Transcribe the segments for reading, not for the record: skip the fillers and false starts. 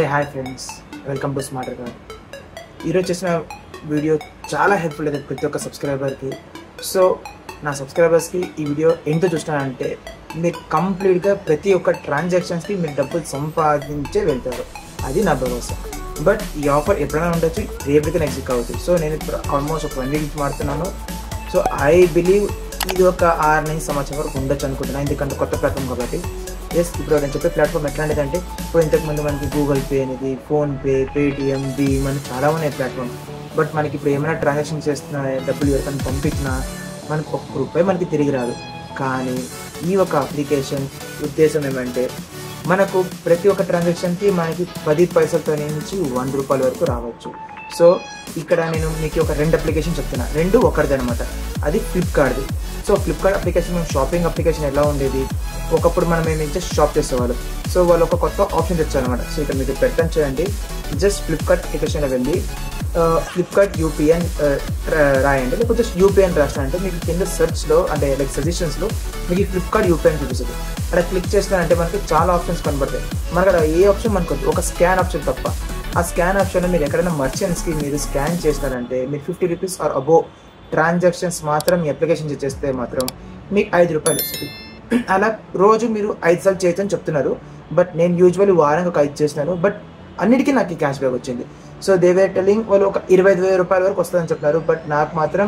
Hi friends, welcome to Smarter Guard. ఈరోజు చేసిన video చాలా హెల్ప్ఫుల్ అయితే ప్రతి ఒక్క సబ్స్క్రైబర్కి. సో నా సబ్స్క్రైబర్స్కి ఈ వీడియో ఎంత చూసినానంటే మీరు కంప్లీట్గా ప్రతి ఒక్క ట్రాన్సాక్షన్స్కి మీరు డబ్బులు సంపాదించే వెళ్తారు, అది నా భరోసా. బట్ ఈ ఆఫర్ ఎప్పుడైనా ఉండొచ్చు, రేపటికైనా ఎగ్జిట్ కావచ్చు. సో నేను ఇప్పుడు ఆల్మోస్ట్ ఒక 1 వీక్ నుంచి మాడుతున్నాను. సో ఐ బిలీవ్ ఇది ఒక 6-9 సంవత్సరం వరకు ఉండొచ్చు అనుకుంటున్నాను, ఎందుకంటే కొత్త ప్లాట్ఫామ్ కాబట్టి. ఇప్పుడు నేను చెప్పే ప్లాట్ఫామ్ ఎట్లాంటిదంటే, ఇప్పుడు ఇంతకుముందు మనకి గూగుల్ పే అనేది, ఫోన్పే, పేటిఎం, భీమ్ అని చాలా ఉన్నాయి ప్లాట్ఫామ్. బట్ మనకి ఇప్పుడు ఏమైనా ట్రాన్సాక్షన్ చేస్తున్నా, డబ్బులు ఎవరికైనా పంపించినా మనకు ₹1 మనకి తిరిగి రాదు. కానీ ఈ ఒక అప్లికేషన్ ఉద్దేశం ఏమంటే, మనకు ప్రతి ఒక్క ట్రాన్సాక్షన్కి మనకి 10 పైసలతో నుంచి ₹100 వరకు రావచ్చు. సో ఇక్కడ నేను మీకు ఒక 2 అప్లికేషన్ చెప్తున్నా, 2 ఒకటిది అనమాట. అది ఫ్లిప్కార్ట్ది. సో ఫ్లిప్కార్ట్ అప్లికేషన్ మేము షాపింగ్ అప్లికేషన్ ఎలా ఉండేది, ఒకప్పుడు మనం ఏమి జస్ట్ షాప్ చేసేవాళ్ళు. సో వాళ్ళు ఒక కొత్త ఆప్షన్ తెచ్చారనమాట. సో ఇక్కడ మీకు పెట్టడం చేయండి, జస్ట్ ఫ్లిప్కార్ట్ అప్లికేషన్లో వెళ్ళి ఫ్లిప్కార్ట్ యూపీఎన్ రాయండి, లేకపోతే జస్ట్ యూపీఎన్ రాస్తానంటే మీకు కింద సెర్చ్లో అంటే లైక్ సజెషన్స్లో మీకు ఈ ఫ్లిప్కార్ట్ యూపీఎన్ చూపిస్తుంది. అక్కడ క్లిక్ చేస్తానంటే మనకి చాలా ఆప్షన్స్ కనబడతాయి. మనకు అక్కడ ఏ ఆప్షన్ మనకు ఒక స్కాన్ ఆప్షన్ తప్ప. ఆ స్కాన్ ఆప్షన్లో మీరు ఎక్కడైనా మర్చెంట్స్కి మీరు స్కాన్ చేసినారంటే మీరు ₹50 ఆర్ అబోవ్ ట్రాన్సాక్షన్స్ మాత్రం ఈ అప్లికేషన్ చేస్తే మాత్రం మీకు ₹5 వస్తుంది. అలా రోజు మీరు 5 సార్లు చేయొచ్చని చెప్తున్నారు. బట్ నేను యూజువల్లీ వారానికి ఒక 5 చేసినాను. బట్ అన్నిటికీ నాకు క్యాష్ బ్యాక్ వచ్చింది. సో దే వేర్ టెల్లింగ్ వాళ్ళు ఒక ₹25,000 వరకు వస్తుందని చెప్తున్నారు. బట్ నాకు మాత్రం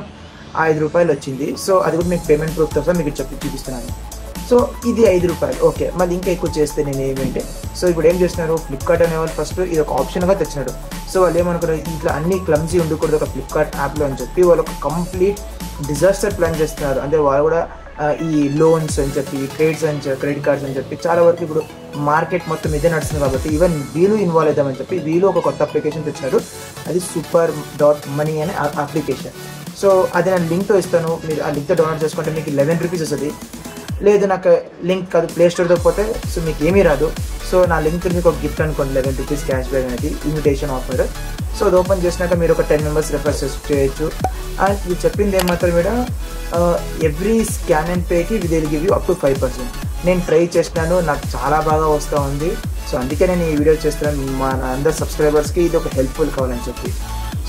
₹5 వచ్చింది. సో అది కూడా మీకు పేమెంట్ ప్రూఫ్తో సహా మీకు చూపిస్తున్నాను. సో ఇది ₹5. ఓకే, మళ్ళీ ఇంకా ఎక్కువ చేస్తే నేను ఏమంటే, సో ఇప్పుడు ఏం చేస్తున్నారు, ఫ్లిప్కార్ట్ అనేవాళ్ళు ఫస్ట్ ఇది ఒక ఆప్షన్గా తెచ్చినాడు. సో వాళ్ళు ఏమనుకున్నారు, ఇట్లా అన్ని క్లమ్జీ ఉండకూడదు ఒక ఫ్లిప్కార్ట్ యాప్లో అని చెప్పి వాళ్ళు ఒక కంప్లీట్ డిజాస్టర్ ప్లాన్ చేస్తున్నారు. అంటే వాళ్ళు కూడా ఈ లోన్స్ అని చెప్పి, క్రెడిట్ కార్డ్స్ అని చెప్పి చాలా వరకు ఇప్పుడు మార్కెట్ మొత్తం ఇదే నడుస్తుంది కాబట్టి ఈవెన్ వీళ్ళు ఇన్వాల్వ్ అవుదామని చెప్పి వీళ్ళు ఒక కొత్త అప్లికేషన్ తెచ్చినారు. అది super.money అనే అప్లికేషన్. సో అది నేను లింక్తో ఇస్తాను, మీరు ఆ లింక్తో డౌన్లోడ్ చేసుకుంటే మీకు ₹11 వస్తుంది. లేదు నాకు లింక్ కాదు, ప్లే స్టోర్తో పోతే సో మీకు ఏమీ రాదు. సో నా లింక్ మీకు ఒక గిఫ్ట్ అనుకోండి, ₹11 క్యాష్ బ్యాక్ అనేది ఇన్విటేషన్ ఆఫర్. సో అది ఓపెన్ చేసినాక మీరు ఒక 10 మెంబర్స్ రెఫర్ చేయొచ్చు. అండ్ ఇది చెప్పింది ఏమాత్రం కూడా ఎవ్రీ స్కాన్ అండ్ పేకి will give you up to 5%. నేను ట్రై చేసినాను, నాకు చాలా బాగా వస్తూ ఉంది. సో అందుకే నేను ఈ వీడియో చేస్తున్నాను, మా అందరు సబ్స్క్రైబర్స్కి ఇది ఒక హెల్ప్ఫుల్ కావాలని చెప్పి.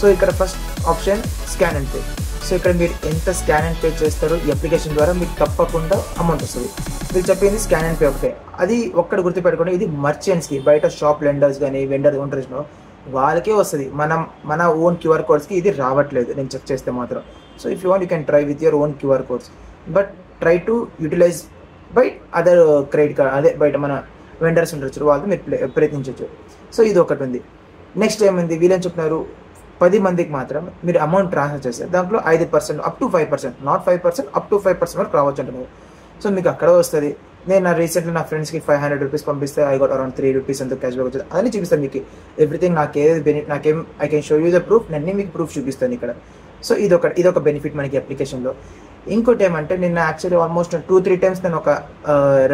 సో ఇక్కడ first option scan and pay. So ఇక్కడ మీరు ఎంత స్కాన్ అండ్ పే చేస్తారో ఈ అప్లికేషన్ ద్వారా మీకు తప్పకుండా అమౌంట్ వస్తుంది. మీరు చెప్పింది స్కాన్ అండ్ పే ఒకటే. అది ఒక్కటి గుర్తుపెట్టుకోండి, ఇది మర్చెంట్స్కి, బయట షాప్ లెండర్స్ కానీ వెండర్ ఓనర్స్లో వాళ్ళకే వస్తుంది. మన ఓన్ QR కోడ్స్కి ఇది రావట్లేదు నేను చెక్ చేస్తే మాత్రం. So if you want you can try with your own QR codes, but try to utilize by other credit card, అదే బయట మన వెండర్స్ ఉండొచ్చు, వాళ్ళతో మీరు ప్రయత్నించవచ్చు. సో ఇది ఒకటి ఉంది. నెక్స్ట్ ఏమైంది, వీళ్ళని చెప్తున్నారు 10 మందికి మాత్రం మీరు అమౌంట్ ట్రాన్స్ఫర్ చేస్తే దాంట్లో 5% up to 5%, not 5%, up to 5% వరకు రావచ్చు అంటున్నారు. సో మీకు అక్కడ వస్తుంది. నేను రీసెంట్లీ నా ఫ్రెండ్స్కి ₹500 పంపిస్తే ఐ గోట్ అరౌండ్ ₹3 అంత క్యాష్ బ్యాక్ వచ్చింది. అదని చూపిస్తాను మీకు ఎవ్రీథింగ్, నాకేం I can show you the proof. నేను మీకు ప్రూఫ్ చూపిస్తాను ఇక్కడ. సో ఇదొక బెనిఫిట్ మనకి అప్లికేషన్లో. ఇంకోటి ఏమంటే, నిన్న యాక్చువల్లీ ఆల్మోస్ట్ 2-3 టైమ్స్ నేను ఒక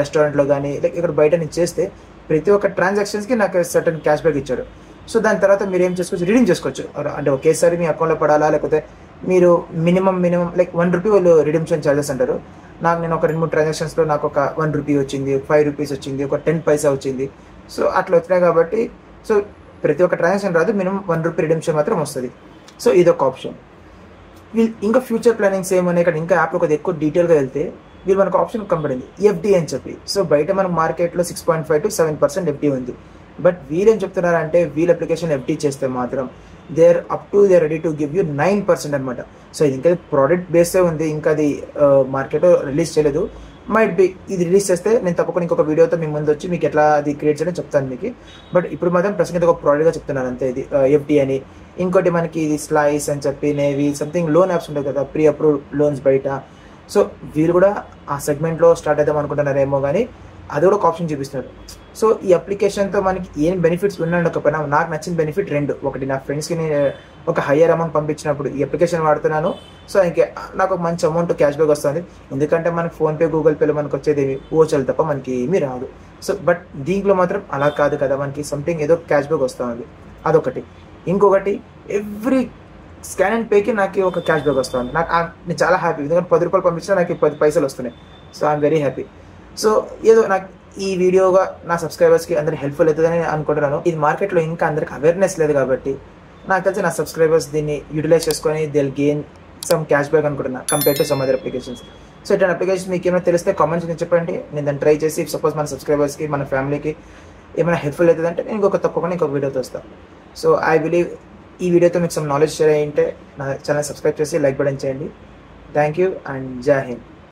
రెస్టారెంట్లో కానీ లైక్ ఇక్కడ బయట నేను చేస్తే ప్రతి ఒక్క ట్రాన్సాక్షన్స్కి నాకు సర్టన్ క్యాష్ బ్యాక్ ఇచ్చారు. సో దాని తర్వాత మీరు ఏం చేసుకోవచ్చు, రిడీమ్ చేసుకోవచ్చు. అంటే ఒకేసారి మీ అకౌంట్లో పడాలా, లేకపోతే మీరు మినిమం లైక్ ₹1 వాళ్ళు రిడీమ్షన్ ఛార్జెస్ అంటారు. నేను ఒక 2-3 ట్రాన్సాక్షన్స్లో నాకు ఒక ₹1 వచ్చింది, ₹5 వచ్చింది, ఒక 10 పైసా వచ్చింది. సో అట్లా వచ్చినాయి కాబట్టి సో ప్రతి ఒక్క ట్రాన్సాక్షన్ రాదు, మినిమం ₹1 రిడీమ్షన్ మాత్రం వస్తుంది. సో ఇదొక ఆప్షన్. ఇంకా ఫ్యూచర్ ప్లానింగ్స్ ఏమన్నాయి ఇక్కడ, ఇంకా యాప్లో కొద్దిగా ఎక్కువ డీటెయిల్గా వెళ్తే వీళ్ళు మనకు ఆప్షన్ కనబడింది FD అని చెప్పి. సో బయట మనకు మార్కెట్లో 6.5 to 7% FD ఉంది. బట్ వీళ్ళేం చెప్తున్నారంటే, వీళ్ళ అప్లికేషన్ FD చేస్తే మాత్రం they ready to give you 9% అనమాట. సో ఇది ఇంకా ప్రోడక్ట్ బేసే ఉంది, ఇంకా అది మార్కెట్లో రిలీజ్ చేయలేదు. మైట్ బి ఇది రిలీజ్ చేస్తే నేను తప్పకుండా ఇంకొక వీడియోతో మీ ముందు వచ్చి మీకు ఎట్లా అది క్రియేట్ చేయడం చెప్తాను మీకు. బట్ ఇప్పుడు మాత్రం ప్రస్తుతం ఒక ప్రోడక్ట్గా చెప్తున్నాను అంతే, ఇది FD అని. ఇంకోటి మనకి ఇది స్లైస్ అని చెప్పి, నేవీ సంథింగ్ లోన్ యాప్స్ ఉంటాయి కదా, ప్రీ అప్రూవ్డ్ లోన్స్ బయట. సో వీళ్ళు కూడా ఆ సెగ్మెంట్లో స్టార్ట్ అవుదాం అనుకుంటున్నారేమో, కానీ అది కూడా ఒక ఆప్షన్ చూపిస్తున్నారు. సో ఈ అప్లికేషన్తో మనకి ఏం బెనిఫిట్స్ ఉండకపోయినా నాకు నచ్చిన బెనిఫిట్ 2. ఒకటి, నా ఫ్రెండ్స్కి నేను ఒక హయ్యర్ అమౌంట్ పంపించినప్పుడు ఈ అప్లికేషన్ వాడుతున్నాను. సో ఇంకా నాకు ఒక మంచి అమౌంట్ క్యాష్ బ్యాక్ వస్తుంది. ఎందుకంటే మనకి ఫోన్పే, గూగుల్ పేలో మనకు వచ్చేది ఓచలు తప్ప మనకి ఏమీ రాదు. సో బట్ దీంట్లో మాత్రం అలా కాదు కదా, మనకి సంథింగ్ ఏదో క్యాష్ బ్యాక్ వస్తుంది, అదొకటి. ఇంకొకటి, ఎవ్రీ స్కాన్ అండ్ పేకి నాకు ఒక క్యాష్ బ్యాక్ వస్తుంది. నేను చాలా హ్యాపీ, ఎందుకంటే ₹10 పంపించినా నాకు 10 పైసలు వస్తున్నాయి. So I'm very happy. So ఏదో నాకు ఈ వీడియోగా నా సబ్స్క్రైబర్స్కి అందరికి హెల్ప్ఫుల్ అవుతుందని అనుకుంటున్నాను. ఇది మార్కెట్లో ఇంకా అందరికి అవేర్నెస్ లేదు కాబట్టి నాకు తెలిసి నా సబ్స్క్రైబర్స్ దీన్ని యూటిలైజ్ చేసుకొని they will gain some cash back అనుకుంటున్నా compare to some other applications. So ఇట్లాంటి అప్లికేషన్స్ మీకు ఏమైనా తెలిస్తే కామెంట్స్ చెప్పండి. నేను దాన్ని ట్రై చేసి సపోజ్ మన సబ్స్క్రైబర్స్కి మన ఫ్యామిలీకి ఏమైనా హెల్ప్ఫుల్ అవుతుందంటే నేను తప్పకుండా ఇంకొక వీడియోతో వస్తాను. సో ఐ బిలీవ్ ఈ వీడియోతో మీకు సమ్ నాలెడ్జ్ షేర్ అయ్యింటే నా ఛానల్ సబ్స్క్రైబ్ చేసి లైక్ బటన్ చేయండి. థ్యాంక్ యూ అండ్ జై హింద్.